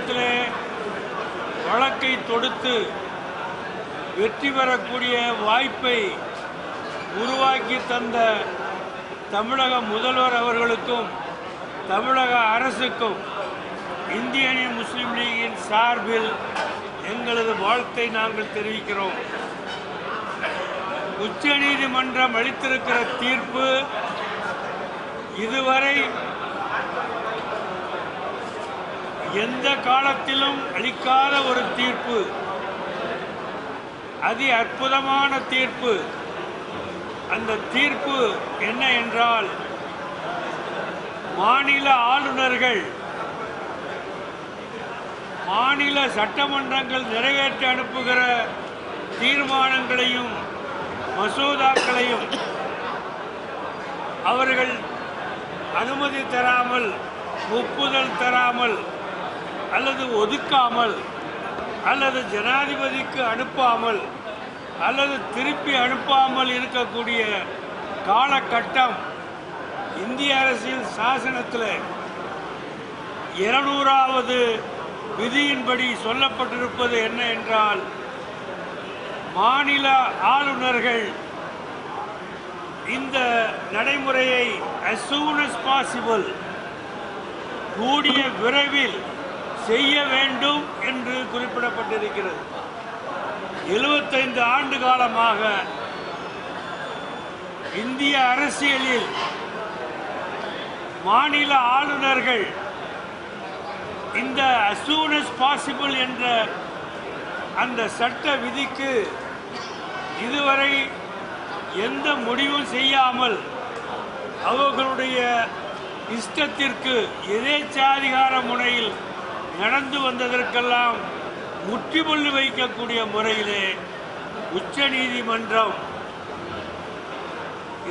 நீதிமன்றத்தில் வழக்கை தொடுத்து வெற்றி பெறக்கூடிய வாய்ப்பை உருவாக்கி தந்த தமிழக முதல்வர் அவர்களுக்கும் தமிழக அரசுக்கும் இந்திய யூனியன் முஸ்லீம் லீகின் சார்பில் எங்களது வாழ்த்தை நாங்கள் தெரிவிக்கிறோம். உச்சநீதிமன்றம் அளித்திருக்கிற தீர்ப்பு இதுவரை எந்த காலத்திலும் அளிக்காத ஒரு தீர்ப்பு, அதி அற்புதமான தீர்ப்பு. அந்த தீர்ப்பு என்ன என்றால், மாநில ஆளுநர்கள் மாநில சட்டமன்றங்கள் நிறைவேற்ற அனுப்புகிற தீர்மானங்களையும் மசோதாக்களையும் அவர்கள் அனுமதி தராமல், ஒப்புதல் தராமல், அல்லது ஒதுக்காமல், அல்லது ஜனாதிபதிக்கு அனுப்பாமல், அல்லது திருப்பி அனுப்பாமல் இருக்கக்கூடிய காலகட்டம் இந்திய அரசியல் சாசனத்தில் 200வது விதியின்படி சொல்லப்பட்டிருப்பது என்ன என்றால், மாநில ஆளுநர்கள் இந்த நடைமுறையை as soon as possible, கூடிய விரைவில் செய்ய வேண்டும் என்று குறிப்பிடப்பட்டிருக்கிறது. 75 ஆண்டு காலமாக இந்திய அரசியலில் மாநில ஆளுநர்கள் இந்த as soon as possible என்ற அந்த சட்ட விதிக்கு இதுவரை எந்த முடிவும் செய்யாமல் அவர்களுடைய இஷ்டத்திற்கு எதேச்சாதிகார முறையில் நடந்து வந்ததற்கெல்லாம் முற்றுப்புள்ளி வைக்கக்கூடிய முறையிலே உச்ச நீதிமன்றம்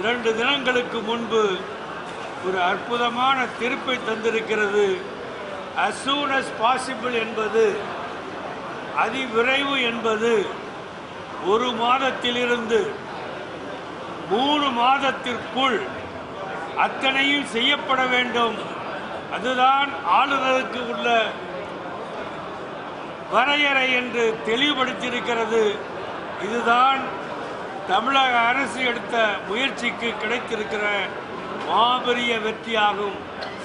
2 தினங்களுக்கு முன்பு ஒரு அற்புதமான தீர்ப்பை தந்திருக்கிறது. as soon as possible என்பது, அதிவிரைவு என்பது 1 மாதத்திலிருந்து 3 மாதத்திற்குள் அத்தனையும் செய்யப்பட வேண்டும். அதுதான் ஆளுநருக்கு உள்ள வரையறை என்று தெளிவுபடுத்தியிருக்கிறது. இதுதான் தமிழக அரசு எடுத்த முயற்சிக்கு கிடைத்திருக்கிற மாபெரிய வெற்றியாகும்,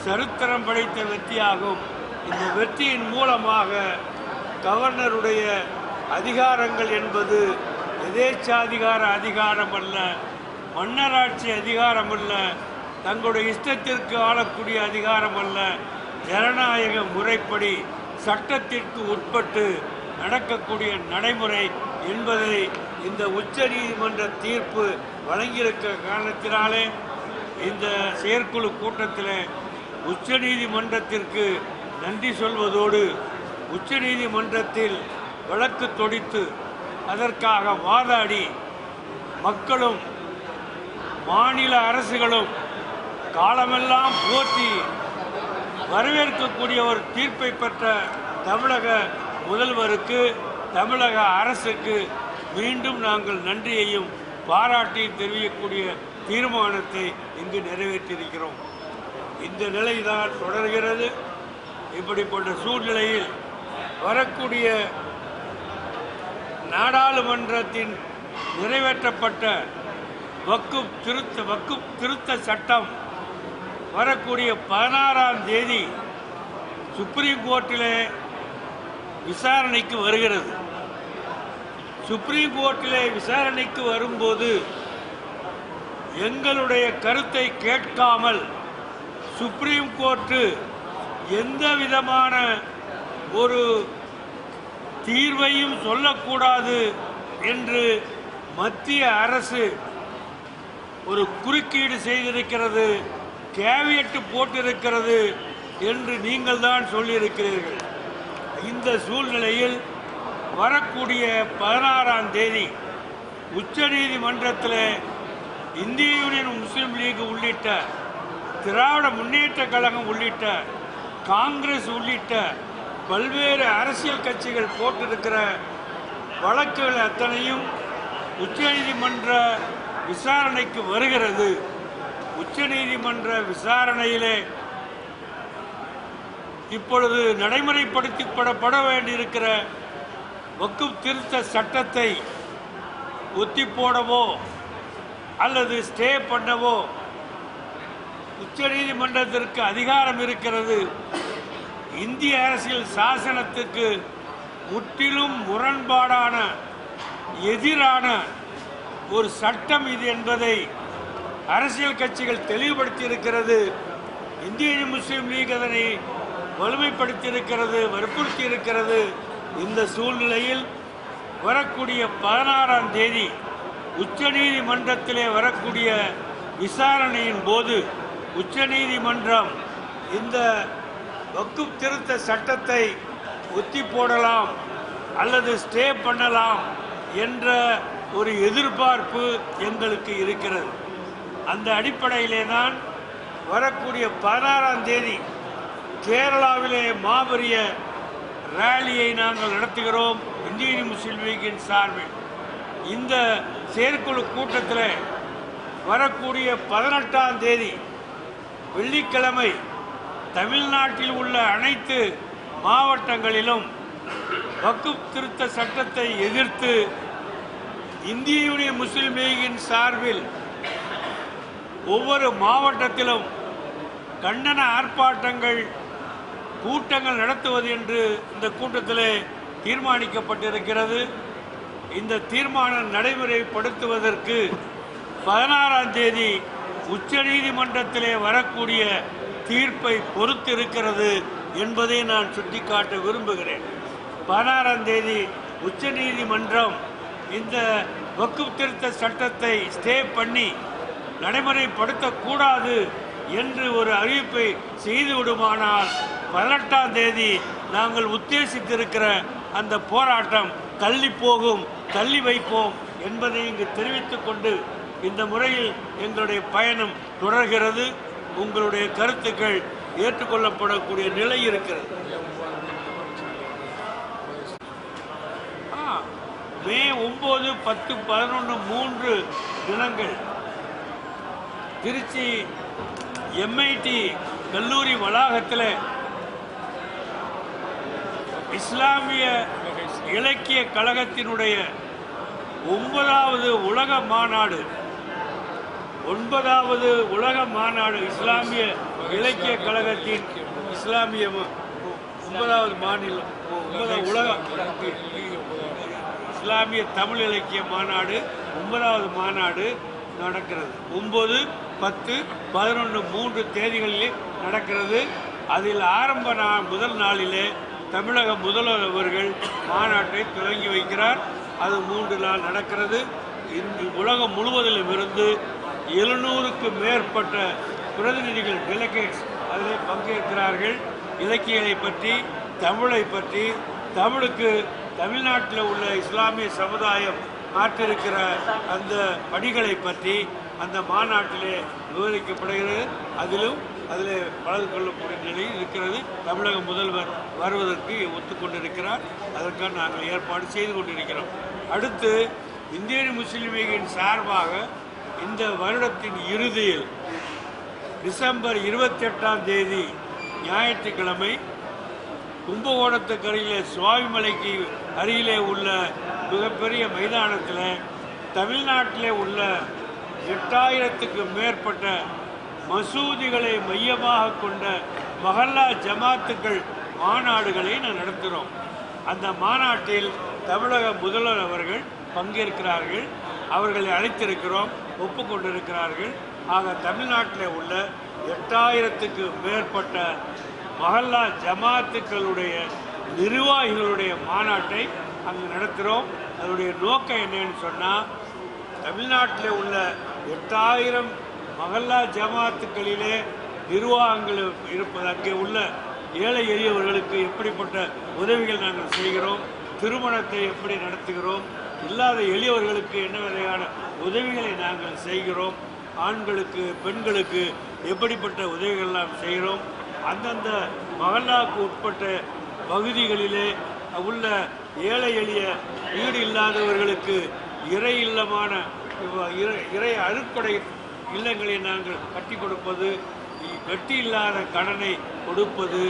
சரித்திரம் படைத்த வெற்றியாகும். இந்த வெற்றியின் மூலமாக கவர்னருடைய அதிகாரங்கள் என்பது எதேச்சாதிகார அதிகாரம் அல்ல, மன்னராட்சி அதிகாரம் அல்ல, தங்களுடைய இஷ்டத்திற்கு ஆளக்கூடிய அதிகாரம் அல்ல, ஜனநாயக முறைப்படி சட்டத்திற்கு உட்பட்டு நடக்கக்கூடிய நடைமுறை என்பதை இந்த உச்ச நீதிமன்ற தீர்ப்பு வழங்கியிருக்க காரணத்தினாலே இந்த செயற்குழு கூட்டத்தில் உச்ச நீதிமன்றத்திற்கு நன்றி சொல்வதோடு, உச்ச நீதிமன்றத்தில் வழக்கு தொடுத்து அதற்காக வாதாடி மக்களும் மாநில அரசுகளும் காலமெல்லாம் போற்றி வரவேற்கக்கூடிய ஒரு தீர்ப்பை பெற்ற தமிழக முதல்வருக்கு, தமிழக அரசுக்கு மீண்டும் நாங்கள் நன்றியையும் பாராட்டியும் தெரிவிக்கக்கூடிய தீர்மானத்தை இங்கு நிறைவேற்றியிருக்கிறோம். இந்த நிலைதான் தொடர்கிறது. இப்படிப்பட்ட சூழ்நிலையில் வரக்கூடிய நாடாளுமன்றத்தின் நிறைவேற்றப்பட்ட வக்குப் திருத்த சட்டம் வரக்கூடிய 16ஆம் தேதி சுப்ரீம் கோர்ட்டிலே விசாரணைக்கு வருகிறது. சுப்ரீம் கோர்ட்டிலே விசாரணைக்கு வரும்போது எங்களுடைய கருத்தை கேட்காமல் சுப்ரீம் கோர்ட்டு எந்த விதமான ஒரு தீர்வையும் சொல்லக்கூடாது என்று மத்திய அரசு ஒரு குறுக்கீடு செய்திருக்கிறது, கேவியட் போட்டிருக்கிறது என்று நீங்கள் தான் சொல்லியிருக்கிறீர்கள். இந்த சூழ்நிலையில் வரக்கூடிய 16ஆம் தேதி உச்ச நீதிமன்றத்தில் இந்திய யூனியன் முஸ்லீம் லீக் உள்ளிட்ட, திராவிட முன்னேற்ற கழகம் உள்ளிட்ட, காங்கிரஸ் உள்ளிட்ட பல்வேறு அரசியல் கட்சிகள் போட்டிருக்கிற வழக்குகள் அத்தனையும் உச்சநீதிமன்ற விசாரணைக்கு வருகிறது. உச்சநீதிமன்ற விசாரணையிலே இப்பொழுது நடைமுறைப்படுத்தப்பட வேண்டியிருக்கிற வக்ஃப் திருத்த சட்டத்தை ஒத்தி போடவோ அல்லது ஸ்டே பண்ணவோ உச்சநீதிமன்றத்திற்கு அதிகாரம் இருக்கிறது. இந்திய அரசியல் சாசனத்துக்கு முற்றிலும் முரண்பாடான எதிரான ஒரு சட்டம் இது என்பதை அரசியல் கட்சிகள் தெளிவுபடுத்தியிருக்கிறது. இந்திய முஸ்லீம் லீக் அதனை வலிமைப்படுத்தியிருக்கிறது, வற்புறுத்தி இருக்கிறது. இந்த சூழ்நிலையில் வரக்கூடிய 16ஆம் தேதி உச்சநீதிமன்றத்திலே வரக்கூடிய விசாரணையின் போது உச்சநீதிமன்றம் இந்த வக்ஃப் திருத்த சட்டத்தை ஒத்தி போடலாம் அல்லது ஸ்டே பண்ணலாம் என்ற ஒரு எதிர்பார்ப்பு எங்களுக்கு இருக்கிறது. அந்த அடிப்படையிலே தான் வரக்கூடிய 16ஆம் தேதி கேரளாவிலே மாபெரிய ரேலியை நாங்கள் நடத்துகிறோம். இந்திய முஸ்லீம் லீக்கின் சார்பில் இந்த செயற்குழு கூட்டத்தில் வரக்கூடிய 18ஆம் தேதி வெள்ளிக்கிழமை தமிழ்நாட்டில் உள்ள அனைத்து மாவட்டங்களிலும் வக்ஃப் திருத்த சட்டத்தை எதிர்த்து இந்திய யூனியன் முஸ்லீம் லீகின் சார்பில் ஒவ்வொரு மாவட்டத்திலும் கண்டன ஆர்ப்பாட்டங்கள் கூட்டங்கள் நடத்துவது என்று இந்த கூட்டத்தில் தீர்மானிக்கப்பட்டிருக்கிறது. இந்த தீர்மானம் நடைமுறைப்படுத்துவதற்கு 16ஆம் தேதி உச்சநீதிமன்றத்திலே வரக்கூடிய தீர்ப்பை பொறுத்து இருக்கிறது என்பதை நான் சுட்டிக்காட்ட விரும்புகிறேன். 16ஆம் தேதி உச்சநீதிமன்றம் இந்த வக்ஃப் திருத்த சட்டத்தை ஸ்டே பண்ணி நடைமுறைப்படுத்தக்கூடாது என்று ஒரு அறிவிப்பை செய்துவிடுமானால் 18ஆம் தேதி நாங்கள் உத்தேசித்திருக்கிற அந்த போராட்டம் தள்ளி போகும், தள்ளி வைப்போம் என்பதை இங்கு தெரிவித்துக் கொண்டு இந்த முறையில் எங்களுடைய பயணம் தொடர்கிறது. உங்களுடைய கருத்துக்கள் ஏற்றுக்கொள்ளப்படக்கூடிய நிலை இருக்கிறது. மே 9, 10, 11, 3 தினங்கள் திருச்சி MIT கல்லூரி வளாகத்தில் இஸ்லாமிய இலக்கிய கழகத்தினுடைய 9வது உலக மாநாடு 9வது உலக மாநாடு இஸ்லாமிய இலக்கிய கழகத்தின் இஸ்லாமிய 9வது மாநிலம் 9வது உலக இஸ்லாமிய தமிழ் இலக்கிய மாநாடு 9வது மாநாடு நடக்கிறது. 9, 10, 11, 3 தேதிகளிலே நடக்கிறது. அதில் ஆரம்ப முதல் நாளிலே தமிழக முதல்வர் அவர்கள் மாநாட்டை துவங்கி வைக்கிறார். அது 3 நாள் நடக்கிறது. உலகம் முழுவதிலும் இருந்து 700க்கு மேற்பட்ட பிரதிநிதிகள் டெலிகேட்ஸ் அதில் பங்கேற்கிறார்கள். இலக்கியங்களை பற்றி, தமிழை பற்றி, தமிழுக்கு தமிழ்நாட்டில் உள்ள இஸ்லாமிய சமுதாயம் ஆற்றிருக்கிற அந்த பணிகளை பற்றி அந்த மாநாட்டிலே விவரிக்கப்படுகிறது. அதில் கலந்து கொள்ளக்கூடிய நிலையில் இருக்கிறது. தமிழக முதல்வர் வருவதற்கு ஒத்துக்கொண்டிருக்கிறார். அதற்காக நாங்கள் ஏற்பாடு செய்து கொண்டிருக்கிறோம். அடுத்து இந்திய முஸ்லீம் லீகின் சார்பாக இந்த வருடத்தின் இறுதியில் டிசம்பர் 28ஆம் தேதி ஞாயிற்றுக்கிழமை கும்பகோணத்துக்கு அருகிலே சுவாமிமலைக்கு அருகிலே உள்ள மிகப்பெரிய மைதானத்தில் தமிழ்நாட்டிலே உள்ள 8000க்கு மேற்பட்ட மசூதிகளை மையமாக கொண்ட மஹல்லா ஜமாத்துக்கள் மாநாடுகளை நடத்துகிறோம். அந்த மாநாட்டில் தமிழக முதல்வர் அவர்கள் பங்கேற்கிறார்கள். அவர்களை அழைத்திருக்கிறோம், ஒப்புக்கொண்டிருக்கிறார்கள். ஆக தமிழ்நாட்டில் உள்ள 8000க்கு மேற்பட்ட மஹல்லா ஜமாத்துக்களுடைய நிர்வாகிகளுடைய மாநாட்டை அங்கு நடத்துகிறோம். அதனுடைய நோக்கம் என்னன்னு சொன்னால், தமிழ்நாட்டில் உள்ள 8000 மஹல்லா ஜமாத்துக்களிலே நிர்வாகங்கள் இருப்பது, அங்கே உள்ள ஏழை எளியவர்களுக்கு எப்படிப்பட்ட உதவிகள் நாங்கள் செய்கிறோம், திருமணத்தை எப்படி நடத்துகிறோம், இல்லாத எளியவர்களுக்கு என்ன வகையான உதவிகளை நாங்கள் செய்கிறோம், ஆண்களுக்கு பெண்களுக்கு எப்படிப்பட்ட உதவிகள் நாம் செய்கிறோம், அந்தந்த மஹல்லாவுக்கு உட்பட்ட பகுதிகளிலே உள்ள ஏழை எளிய வீடு இல்லாதவர்களுக்கு இறை இல்லமான இறை அறுப்படை இல்லங்களை நாங்கள் கட்டி கொடுப்பது, கட்டி இல்லாத கடனை கொடுப்பது,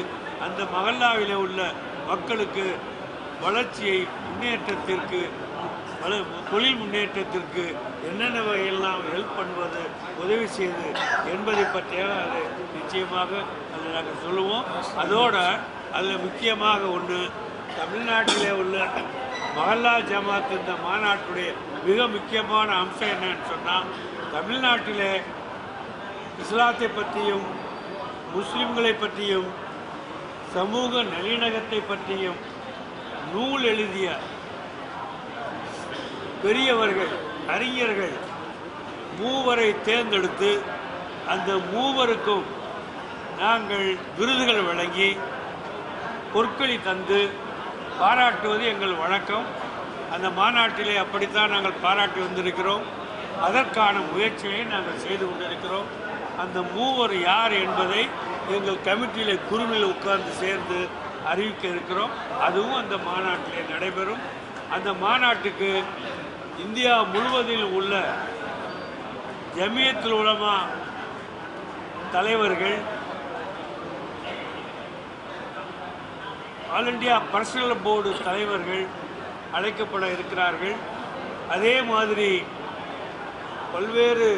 அந்த மஹல்லாவிலே உள்ள மக்களுக்கு வளர்ச்சியை முன்னேற்றத்திற்கு தொழில் முன்னேற்றத்திற்கு என்னென்ன வகையெல்லாம் ஹெல்ப் பண்ணுவது உதவி செய்வது என்பதை பற்றியாக அது நிச்சயமாக அதில் நாங்கள் சொல்லுவோம். அதோட அதில் முக்கியமாக ஒன்று தமிழ்நாட்டிலே உள்ள மஹல்லா ஜமாத் இந்த மாநாட்டுடைய மிக முக்கியமான அம்சம் என்னன்னு சொன்னால், தமிழ்நாட்டிலே இஸ்லாத்தை பற்றியும் முஸ்லிம்களை பற்றியும் சமூக நல்லிணக்கத்தை பற்றியும் நூல் எழுதிய பெரியவர்கள் அறிஞர்கள் மூவரை தேர்ந்தெடுத்து அந்த மூவருக்கும் நாங்கள் விருதுகள் வழங்கி பொற்களி தந்து பாராட்டுவது எங்கள் வழக்கம். அந்த மாநாட்டிலே அப்படித்தான் நாங்கள் பாராட்டி வந்திருக்கிறோம். அதற்கான முயற்சியை நாங்கள் செய்து கொண்டிருக்கிறோம். அந்த மூவர் யார் என்பதை எங்கள் கமிட்டியில் குழுவில் உட்கார்ந்து சேர்ந்து அறிவிக்க இருக்கிறோம். அதுவும் அந்த மாநாட்டிலே நடைபெறும். அந்த மாநாட்டுக்கு இந்தியா முழுவதில் உள்ள ஜமியத்துல் உலமா தலைவர்கள், ஆல் இண்டியா பர்சனல் போர்டு தலைவர்கள் அழைக்கப்பட இருக்கிறார்கள். அதே மாதிரி பல்வேறு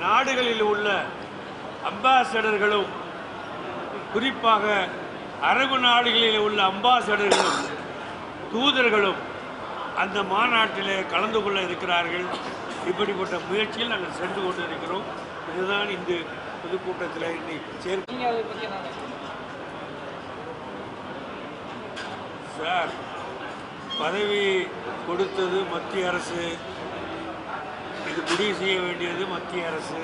நாடுகளில் உள்ள அம்பாசடர்களும், குறிப்பாக அரபு நாடுகளில் உள்ள அம்பாசடர்களும் தூதர்களும் அந்த மாநாட்டிலே கலந்து கொள்ள இருக்கிறார்கள். இப்படிப்பட்ட முயற்சியில் நாங்கள் சென்று கொண்டு இருக்கிறோம். இதுதான் இந்த பொதுக்கூட்டத்தில் இன்னைக்கு சார், பதவி கொடுத்தது மத்திய அரசு, இது முடிவு செய்ய வேண்டியது மத்திய அரசு.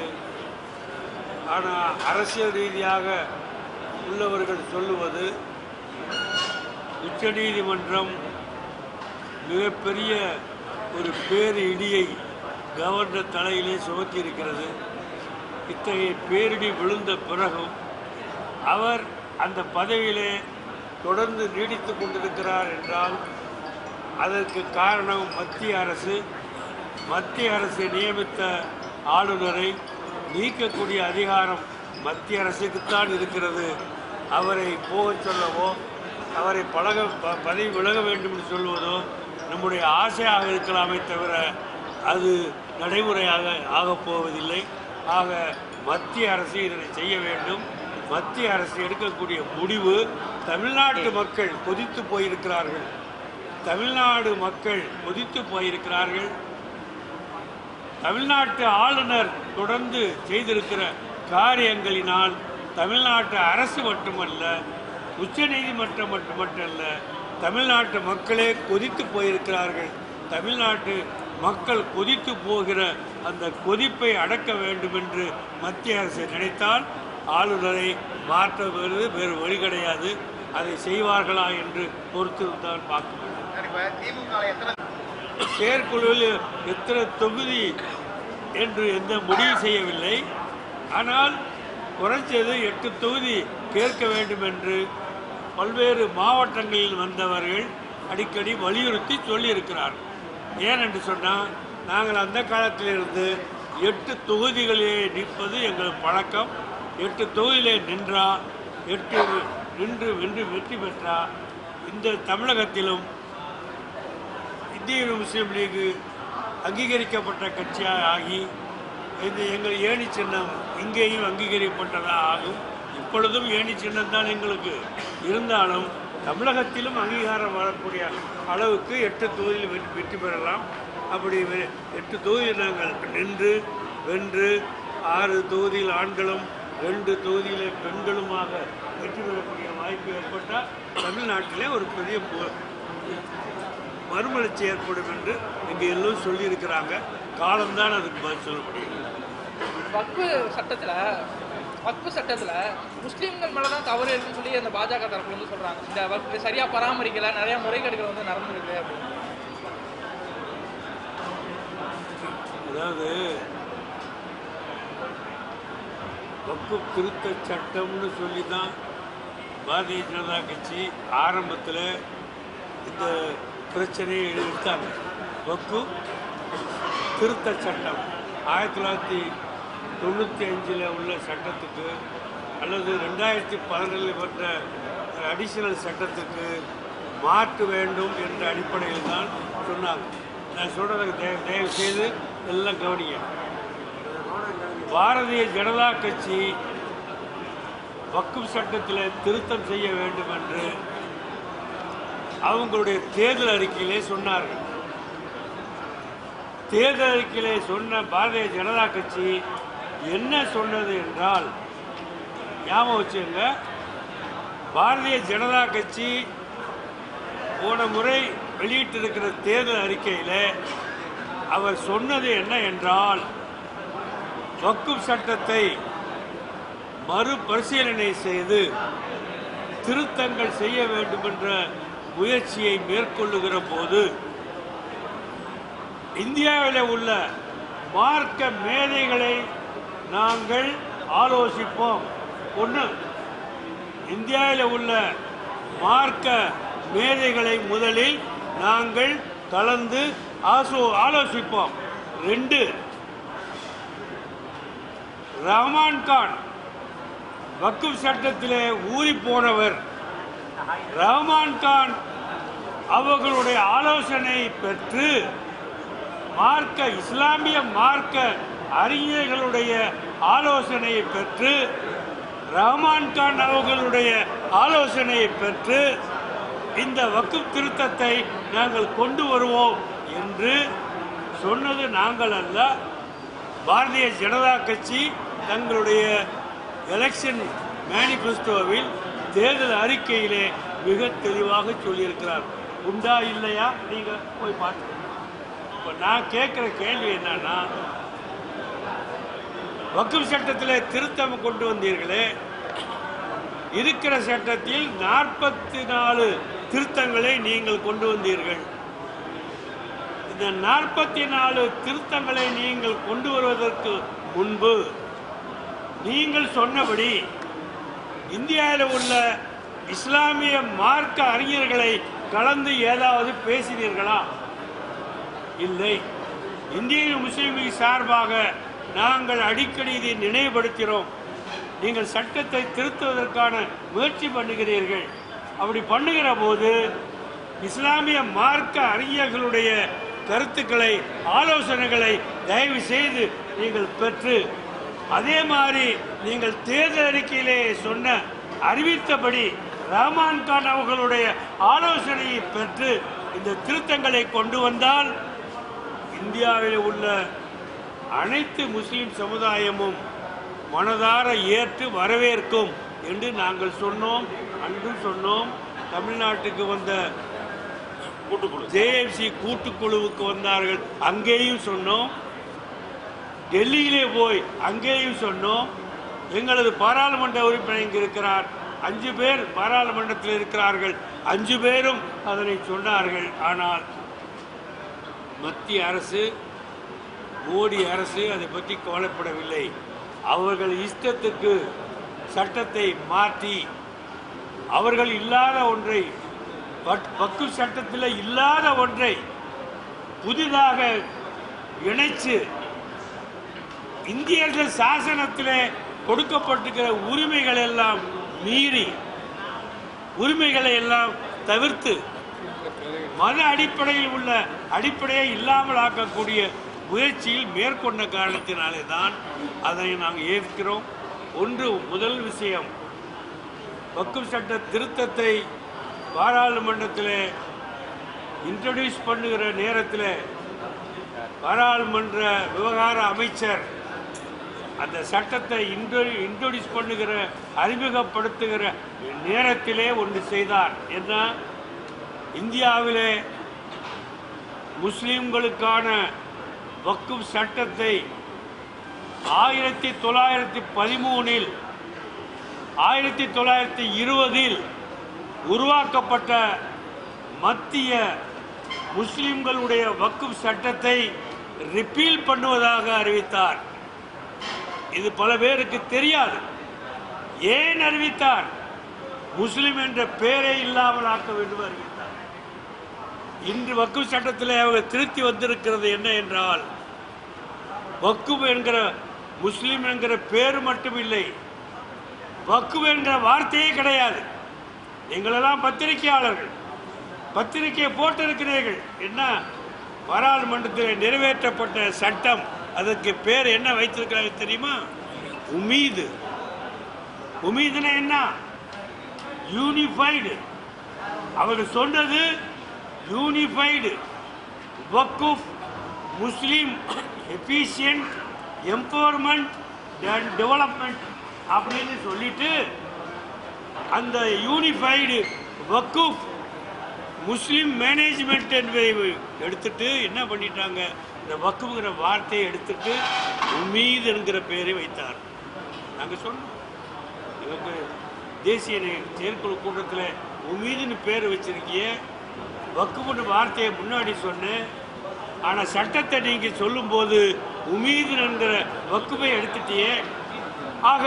ஆனால் அரசியல் ரீதியாக உள்ளவர்கள் சொல்லுவது உச்சநீதிமன்றம் மிகப்பெரிய ஒரு பேரு இடியை கவர்னர் தலையிலே சுமத்தி இருக்கிறது. இத்தகைய பேரிடி விழுந்த பிறகும் அவர் அந்த பதவியிலே தொடர்ந்து நீடித்து கொண்டிருக்கிறார் என்றால் அதற்கு காரணம் மத்திய அரசு நியமித்த ஆளுநரை நீக்கக்கூடிய அதிகாரம் மத்திய அரசுக்குத்தான் இருக்கிறது. அவரை போகச் சொல்லவோ அவரை பதவி விலக வேண்டும் என்று சொல்வதோ நம்முடைய ஆசையாக இருக்கலாமே தவிர அது நடைமுறையாக ஆகப் போவதில்லை. ஆக மத்திய அரசு இதனை செய்ய வேண்டும். மத்திய அரசு எடுக்கக்கூடிய முடிவு, தமிழ்நாட்டு மக்கள் கொதித்து போயிருக்கிறார்கள். தமிழ்நாட்டு ஆளுநர் தொடர்ந்து செய்திருக்கிற காரியங்களினால் தமிழ்நாட்டு அரசு மட்டுமல்ல, உச்ச நீதிமன்றம் மட்டுமல்ல, தமிழ்நாட்டு மக்களே கொதித்து போயிருக்கிறார்கள். தமிழ்நாட்டு மக்கள் கொதித்து போகிற அந்த கொதிப்பை அடக்க வேண்டும் என்று மத்திய அரசு நினைத்தால் ஆளுநரை மாற்றுவது வேறு வழி கிடையாது. அதை செய்வார்களா என்று பொறுத்திருந்தால் பார்க்க வேண்டும். செயற்குழுவில் எத்தனை தொகுதி என்று எந்த முடிவு செய்யவில்லை. ஆனால் குறைஞ்சது 8 தொகுதி கேட்க வேண்டும் என்று பல்வேறு மாவட்டங்களில் வந்தவர்கள் அடிக்கடி வலியுறுத்தி சொல்லியிருக்கிறார்கள். ஏனென்று சொன்னால், நாங்கள் அந்த காலத்திலிருந்து 8 தொகுதிகளிலே நிற்பது எங்கள் பழக்கம். 8 தொகுதியிலே நின்றால் 8 நின்று வெற்றி பெற்றால் இந்த தமிழகத்திலும் இந்திய முஸ்லீம் லீக் அங்கீகரிக்கப்பட்ட கட்சியாக ஆகி எங்கள் ஏணி சின்னம் இங்கேயும் அங்கீகரிக்கப்பட்டதாக ஆகும். இப்பொழுதும் ஏணி சின்னம் தான் எங்களுக்கு இருந்தாலும் தமிழகத்திலும் அங்கீகாரம் வரக்கூடிய அளவுக்கு 8 தொகுதியில் வெற்றி பெறலாம். அப்படி 8 தொகுதியில் நாங்கள் நின்று வென்று 6 தொகுதியில் ஆண்களும் 2 தொகுதியில் பெண்களுமாக வெற்றி பெறக்கூடிய வாய்ப்பு ஏற்பட்டால் தமிழ்நாட்டிலே ஒரு பெரிய மறுமலர்ச்சி ஏற்படும் என்று இங்கே எல்லோரும் சொல்லியிருக்கிறாங்க. காலம்தான் அதுக்கு பதில் சொல்ல முடியும். வக்ஃபு சட்டத்தில் முஸ்லீம்கள் மேலே தான் தவறு இருக்குன்னு சொல்லி அந்த பாஜக தரப்புல வந்து சொல்கிறாங்க. இந்த வக்ஃபை சரியாக பராமரிக்கலை, நிறையா முறைகேடுகள் வந்து நடந்துருக்கு அப்படின்னு. அதாவது வக்ஃபு திருத்த சட்டம்னு சொல்லி தான் பாரதிய ஜனதா கட்சி ஆரம்பத்தில் இந்த பிரச்சனையை எடுத்தாங்க. வக்ஃபு திருத்த சட்டம் 1995 உள்ள சட்டத்துக்கு அல்லது 2012 வந்த அடிஷனல் சட்டத்துக்கு மாற்ற வேண்டும் என்ற அடிப்படையில் தான் சொன்னாங்க. நான் சொல்கிறத தயவு செய்து எல்லாம் கவனிங்க. பாரதிய ஜனதா கட்சி வக்ஃப் சட்டத்தில் திருத்தம் செய்ய வேண்டும் என்று அவங்களுடைய தேர்தல் அறிக்கையிலே சொன்னார்கள். தேர்தல் அறிக்கையிலே சொன்ன பாரதிய ஜனதா கட்சி என்ன சொன்னது என்றால், ஞாபகம் வச்சுங்க, பாரதிய ஜனதா கட்சி போன முறை வெளியிட்டிருக்கிற தேர்தல் அறிக்கையில் அவர் சொன்னது என்ன என்றால், வக்ஃப் சட்டத்தை மறுபரிசீலனை செய்து திருத்தங்கள் செய்ய வேண்டும் என்ற முயற்சியை மேற்கொள்ளுகிற போது இந்தியாவில் உள்ள மார்க்க மேதைகளை நாங்கள் ஆலோசிப்போம். ஒன்று, இந்தியாவில் உள்ள மார்க்க மேதைகளை முதலில் நாங்கள் கலந்து ஆலோசிப்போம். 2, ரஹ்மான் கான் வக்ஃப் சட்டத்திலே ஊறி போனவர். ரஹ்மான் கான் அவர்களுடைய ஆலோசனை பெற்று இஸ்லாமிய மார்க்க அறிஞர்களுடைய ஆலோசனையை பெற்று, ரஹ்மான் கான் அவர்களுடைய ஆலோசனையை பெற்று இந்த வக்ஃப் திருத்தத்தை நாங்கள் கொண்டு வருவோம் என்று சொன்னது நாங்கள் அல்ல. பாரதிய ஜனதா கட்சி தங்களுடைய எலெக்ஷன் மேனிஃபெஸ்டோவில் தேர்தல் அறிக்கையிலே மிக தெளிவாக சொல்லியிருக்கிறார். உண்டா இல்லையா நீங்கள் போய் பார்த்து. இப்போ நான் கேட்குற கேள்வி என்னன்னா, வக்ஃப் சட்டத்தில் திருத்தம் கொண்டு வந்தீர்களே, இருக்கிற சட்டத்தில் 44 திருத்தங்களை நீங்கள் கொண்டு வந்தீர்கள். இந்த 44 திருத்தங்களை நீங்கள் கொண்டு வருவதற்கு முன்பு நீங்கள் சொன்னபடி இந்தியாவில் உள்ள இஸ்லாமிய மார்க்க அறிஞர்களை கலந்து ஏதாவது பேசினீர்களா? இல்லை. இந்திய முஸ்லீம் லீக் சார்பாக நாங்கள் அடிக்கடி இதை நினைவுபடுத்துகிறோம். நீங்கள் சட்டத்தை திருத்துவதற்கான முயற்சி பண்ணுகிறீர்கள். அப்படி பண்ணுகிற போது இஸ்லாமிய மார்க்க அறிஞர்களுடைய கருத்துக்களை, ஆலோசனைகளை தயவு செய்து நீங்கள் பெற்று, அதே மாதிரி நீங்கள் தேர்தல் அறிக்கையிலே சொன்ன அறிவித்தபடி ரஹ்மான் கான் அவர்களுடைய ஆலோசனையை பெற்று இந்த திருத்தங்களை கொண்டு வந்தால் இந்தியாவில் உள்ள அனைத்து முஸ்லிம் சமுதாயமும் மனதார ஏற்று வரவேற்கும் என்று நாங்கள் சொன்னோம். அன்றும் சொன்னோம். தமிழ்நாட்டுக்கு வந்த JFC கூட்டுக்குழுவுக்கு வந்தார்கள், அங்கேயும் சொன்னோம். டெல்லியிலே போய் அங்கேயும் சொன்னோம். எங்களது பாராளுமன்ற உறுப்பினர் இங்கு இருக்கிறார், 5 பேர் பாராளுமன்றத்தில் இருக்கிறார்கள், 5 பேரும் அதனை சொன்னார்கள். ஆனால் மத்திய அரசு, மோடி அரசு அதை பற்றி கவலைப்படவில்லை. அவர்கள் இஷ்டத்துக்கு சட்டத்தை மாற்றி, அவர்கள் இல்லாத ஒன்றை, வக்ஃப் சட்டத்தில் இல்லாத ஒன்றை புதிதாக இணைச்சு இந்திய சாசனத்திலே கொடுக்கப்பட்டிருக்கிற உரிமைகளை எல்லாம் மீறி, உரிமைகளை எல்லாம் தவிர்த்து, மத அடிப்படையில் உள்ள அடிப்படையை இல்லாமல் ஆக்கக்கூடிய முயற்சியில் மேற்கொண்ட காரணத்தினாலே தான் அதை நாங்கள் ஏற்கிறோம். முதல் விஷயம், வக்ஃப் சட்ட திருத்தத்தை பாராளுமன்றத்தில் இன்ட்ரடியூஸ் பண்ணுகிற நேரத்தில் பாராளுமன்ற விவகார அமைச்சர் அந்த சட்டத்தை இன்ட்ரோடியூஸ் பண்ணுகிற, அறிமுகப்படுத்துகிற நேரத்திலே ஒன்று செய்தார். என்ன, இந்தியாவிலே முஸ்லிம்களுக்கான வக்ஃப் சட்டத்தை 1913 1920 உருவாக்கப்பட்ட மத்திய முஸ்லிம்களுடைய வக்ஃப் சட்டத்தை ரிப்பீல் பண்ணுவதாக அறிவித்தார். இது பல பேருக்கு தெரியாது. ஏன் அறிவித்தார்? முஸ்லிம் என்ற பெயரை இல்லாமல் ஆக்க வேண்டும் அறிவித்தார். இன்று வக்ஃப் சட்டத்தில் அவர் திருத்தி வந்திருக்கிறது என்ன என்றால், வக்ஃப் என்கிற முஸ்லிம் என்கிற பேர் மட்டும் இல்லை, வக்ஃப் என்ற வார்த்தையே கிடையாது. நீங்களெல்லாம் பத்திரிகையாளர்கள், பத்திரிகையை போட்டிருக்கிறீர்கள். என்ன பாராளுமன்றத்தில் நிறைவேற்றப்பட்ட சட்டம், அதற்கு பேர் என்ன வைத்திருக்கிறாங்க தெரியுமா? உமீது. உமீதுனா என்ன? யூனிஃபைடு. அவர்கள் சொன்னது unified Waqf Muslim efficient empowerment and development அப்படின்னு சொல்லிட்டு அந்த யூனிஃபைடு வக்குஃப் முஸ்லீம் மேனேஜ்மெண்ட் என்பதை எடுத்துட்டு என்ன பண்ணிட்டாங்க? இந்த வக்குங்கிற வார்த்தையை எடுத்துட்டு உமீது என்கிற பெயரை வைத்தார். நாங்கள் சொன்னோம், எனக்கு தேசிய செயற்குழு கூட்டத்தில் உமீதுன்னு பேர் வச்சிருக்கிய, வக்குஃப்னு வார்த்தையை முன்னாடி சொன்னேன். ஆனால் சட்டத்தை நீங்கள் சொல்லும்போது உமீது என்கிற வக்குஃபை எடுத்துட்டியே. ஆக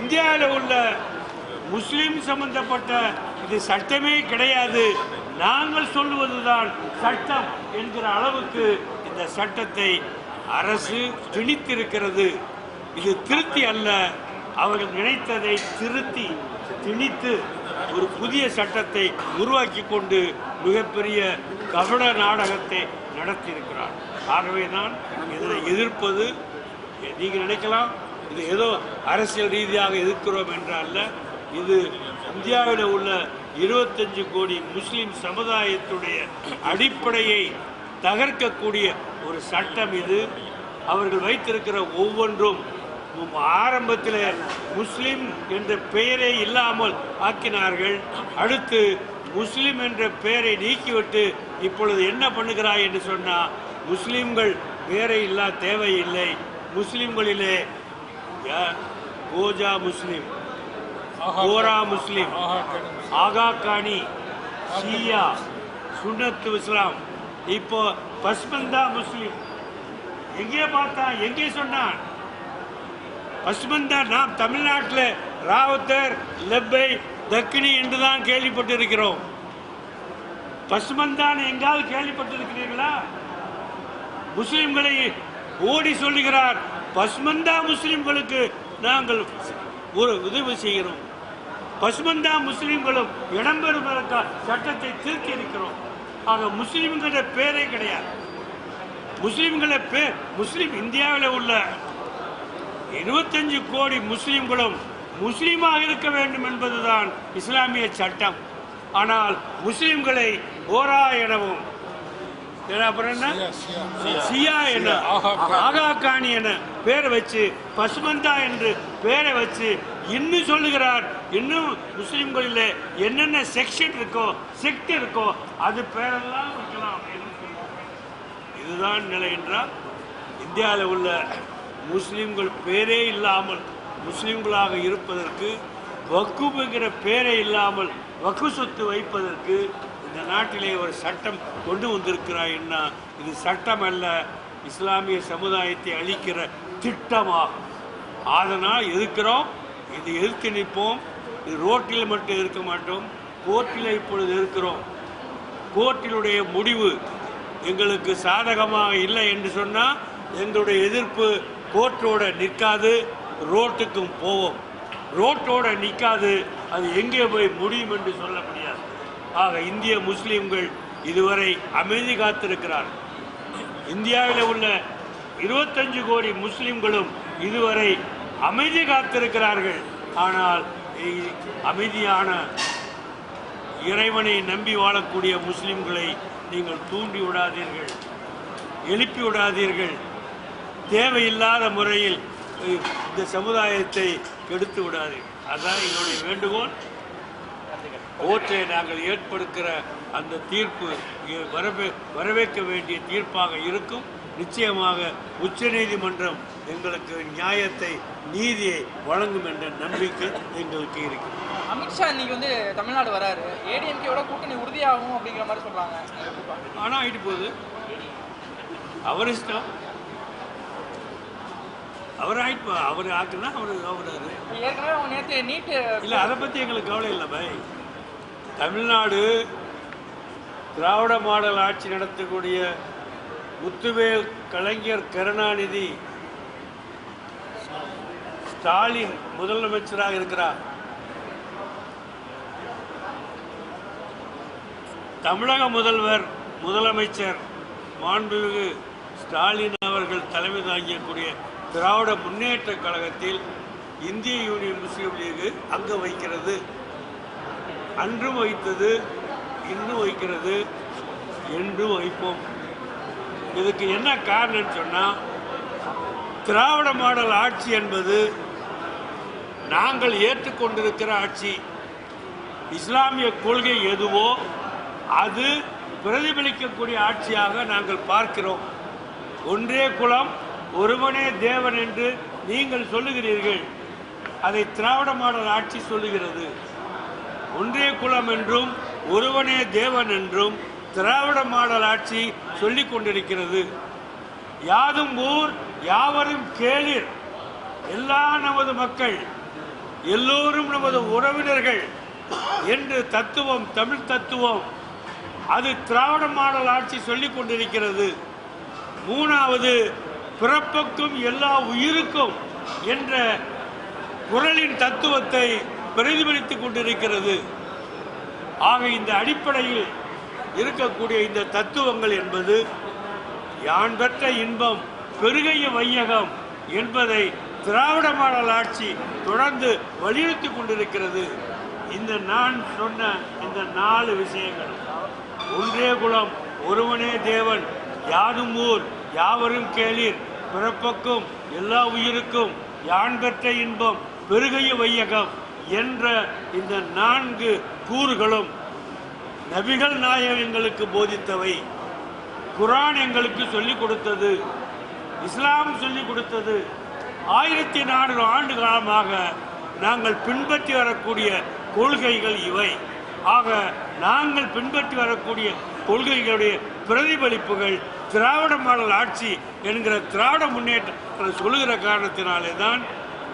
இந்தியாவில் உள்ள முஸ்லீம் சம்பந்தப்பட்ட இது சட்டமே கிடையாது, நாங்கள் சொல்லுவதுதான் சட்டம் என்கிற அளவுக்கு இந்த சட்டத்தை அரசு திணித்திருக்கிறது. இது திருத்தி அல்ல, அவர்கள் நினைத்ததை திருத்தி திணித்து ஒரு புதிய சட்டத்தை உருவாக்கி கொண்டு மிகப்பெரிய கபட நாடகத்தை நடத்தியிருக்கிறார். ஆகவே தான் இதனை எதிர்ப்பது. நீங்கள் நினைக்கலாம் இது ஏதோ அரசியல் ரீதியாக எதிர்க்கிறோம் என்றல்ல, இது இந்தியாவில் உள்ள 25 கோடி முஸ்லிம் சமுதாயத்துடைய அடிப்படையை தகர்க்கக்கூடிய ஒரு சட்டம் இது. அவர்கள் வைத்திருக்கிற ஒவ்வொன்றும் ஆரம்பத்தில் முஸ்லிம் என்ற பெயரே இல்லாமல் ஆக்கினார்கள். அடுத்து முஸ்லிம் என்ற பெயரை நீக்கிவிட்டு இப்பொழுது என்ன பண்ணுகிறாய் என்று சொன்னால், முஸ்லிம்கள் பெயரை இல்லா தேவையில்லை, முஸ்லிம்களிலே கோஜா முஸ்லிம், கோரா முஸ்லிம், ஆகா கானி, ஷியா, சுன்னத்து இஸ்லாம், இப்போ பஸ்மந்தா முஸ்லிம். எங்கே பார்த்தா எங்கே சொன்னான் பஸ்மந்தா? நாம் தமிழ்நாட்டில் ராவுத்தர், லெப்பை, தக்கினி என்றுதான் கேள்விப்பட்டிருக்கிறோம். பஸ்மந்தான் எங்காவது கேள்விப்பட்டிருக்கிறீர்களா? முஸ்லிம்களை ஓடி சொல்லுகிறார், பஸ்மந்தா முஸ்லிம்களுக்கு நாங்கள் ஒரு உதவி செய்கிறோம், பஸ்மந்தா முஸ்லிம்களும் இடம்பெறும் சட்டத்தை திருத்தி இருக்கிறோம். ஆக முஸ்லிம்கிற பேரே கிடையாது. முஸ்லிம்களை பேர் முஸ்லிம் இந்தியாவில் உள்ள 25 கோடி முஸ்லிம்களும் முஸ்லீமாக இருக்க வேண்டும் என்பதுதான் இஸ்லாமிய சட்டம். ஆனால் முஸ்லிம்களை ஓரா எனவும் அப்புறம் என்ன சியா என ஆகா கானி என பேரை வச்சு பசுமந்தா என்று பேரை வச்சு இன்னும் சொல்லுகிறார். இன்னும் முஸ்லிம்களில் என்னென்ன செக்ஷன் இருக்கோ செக்ட் இருக்கோ அது பேரெல்லாம் வைக்கலாம். இதுதான் நிலை என்றால் இந்தியாவில் உள்ள முஸ்லிம்கள் பேரே இல்லாமல் முஸ்லிம்களாக இருப்பதற்கு, வக்குஃபுங்கிற பேரே இல்லாமல் வக்கு சொத்து வைப்பதற்கு இந்த நாட்டிலே ஒரு சட்டம் கொண்டு வந்திருக்கிறாய்னா இது சட்டம் அல்ல, இஸ்லாமிய சமுதாயத்தை அழிக்கிற திட்டமாகும். அதனால் எதிர்க்கிறோம், இது எதிர்த்து நிற்போம். இது ரோட்டில் மட்டும் இருக்க மாட்டோம், கோர்ட்டில் இப்பொழுது இருக்கிறோம். கோர்ட்டினுடைய முடிவு எங்களுக்கு சாதகமாக இல்லை என்று சொன்னால் எங்களுடைய எதிர்ப்பு கோர்ட்டோட நிற்காது, ரோட்டுக்கும் போவோம். ரோட்டோட நிற்காது, அது எங்கே போய் முடியும் என்று சொல்ல முடியாது. ஆக இந்திய முஸ்லீம்கள் இதுவரை அமைதி காத்திருக்கிறார்கள். இந்தியாவில் உள்ள 25 கோடி முஸ்லீம்களும் இதுவரை அமைதி காத்திருக்கிறார்கள். ஆனால் அமைதியான இறைவனை நம்பி வாழக்கூடிய முஸ்லீம்களை நீங்கள் தூண்டி விடாதீர்கள், எழுப்பி விடாதீர்கள். தேவையில்லாத முறையில் இந்த சமுதாயத்தை கெடுத்து விடாதீர்கள். அதுதான் எங்களுடைய வேண்டுகோள். கோர்ட்டை நாங்கள் ஏற்படுத்துகிற அந்த தீர்ப்பு வரவேற்க வேண்டிய தீர்ப்பாக இருக்கும். நிச்சயமாக உச்சநீதிமன்றம் எங்களுக்கு நியாயத்தை, நீதியை வழங்கும் என்ற நம்பிக்கை எங்களுக்கு இருக்கிறது. அமித்ஷா இன்னைக்கு வந்து தமிழ்நாடு வராரு, ஏடிஎம்கேயோட கூட்டணி உறுதியாகும் அப்படிங்கிற மாதிரி சொல்றாங்க. ஆனால் ஆகிட்டு போகுது, அவர் இஷ்டம். அவர் ஆகிட்டு அவர் ஆக்குனா அவர் ஆகுறாரு. ஏற்கனவே அவங்க நேற்று நீட்டு இல்லை, அதை பற்றி எங்களுக்கு கவலை இல்லை பாய். தமிழ்நாடு திராவிட மாடல் ஆட்சி நடத்தக்கூடிய முத்துவேல், கலைஞர், கருணாநிதி, ஸ்டாலின் முதலமைச்சராக இருக்கிறார். தமிழக முதலமைச்சர் மாண்புமிகு ஸ்டாலின் அவர்கள் தலைமை தாங்கக்கூடிய திராவிட முன்னேற்ற கழகத்தில் இந்திய யூனியன் முஸ்லீம் லீഗ് அங்க வைக்கிறது. அன்றும் வைத்தது, இன்னும் வைக்கிறது, என்றும் வைப்போம். இதுக்கு என்ன காரணம்னு சொன்னால், திராவிட மாடல் ஆட்சி என்பது நாங்கள் ஏற்றுக்கொண்டிருக்கிற ஆட்சி. இஸ்லாமிய கொள்கை எதுவோ அது பிரதிபலிக்கக்கூடிய ஆட்சியாக நாங்கள் பார்க்கிறோம். ஒன்றே குலம் ஒருவனே தேவன் என்று நீங்கள் சொல்லுகிறீர்கள், அதை திராவிட மாடல் ஆட்சி சொல்லுகிறது. ஒன்றே குலம் என்றும் ஒருவனே தேவன் என்றும் திராவிட மாடல் ஆட்சி சொல்லிக் கொண்டிருக்கிறது. யாதும் ஊர் யாவரும் கேளிர், எல்லா நமது மக்கள் எல்லோரும் நமது உறவினர்கள் என்று தத்துவம், தமிழ் தத்துவம், அது திராவிட மாடல் ஆட்சி சொல்லிக் கொண்டிருக்கிறது. மூணாவது, பிறப்புக்கும் எல்லா உயிருக்கும் என்ற குறளின் தத்துவத்தை பிரதிபலித்துக் கொண்டிருக்கிறது. ஆக இந்த அடிப்படையில் இருக்கக்கூடிய இந்த தத்துவங்கள் என்பது யான் பெற்ற இன்பம் பெருகைய வையகம் என்பதை திராவிட மாடல் ஆட்சி தொடர்ந்து வலியுறுத்தி கொண்டிருக்கிறது. இந்த நான் சொன்ன இந்த 4 விஷயங்கள், ஒன்றே குலம் ஒருவனே தேவன், யாதும் ஊர் யாவரும் கேளீர், பிறப்புக்கும் எல்லா உயிருக்கும் யான் பெற்ற இன்பம் பெருகைய வையகம் என்ற இந்த 4 கூறுகளும் நபிகள் நாயகம் எங்களுக்கு போதித்தவை, குர்ஆன் எங்களுக்கு சொல்லிக் கொடுத்தது, இஸ்லாம் சொல்லிக் கொடுத்தது. 1400 ஆண்டு காலமாக நாங்கள் பின்பற்றி வரக்கூடிய கொள்கைகள் இவை. ஆக நாங்கள் பின்பற்றி வரக்கூடிய கொள்கைகளுடைய பிரதிபலிப்புகள் திராவிட மாடல் ஆட்சி என்கிற திராவிட முன்னேற்ற சொல்லுகிற காரணத்தினாலே தான்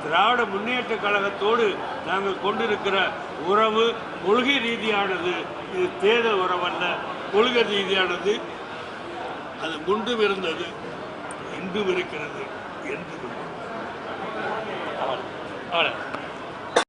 திராவிட முன்னேற்ற கழகத்தோடு நாங்கள் கொண்டிருக்கிற உறவு கொள்கை ரீதியானது. இது தேர்தல் உறவல்ல, கொள்கை ரீதியானது. அது முன்பும் இருந்தது, இன்றும் இருக்கிறது என்று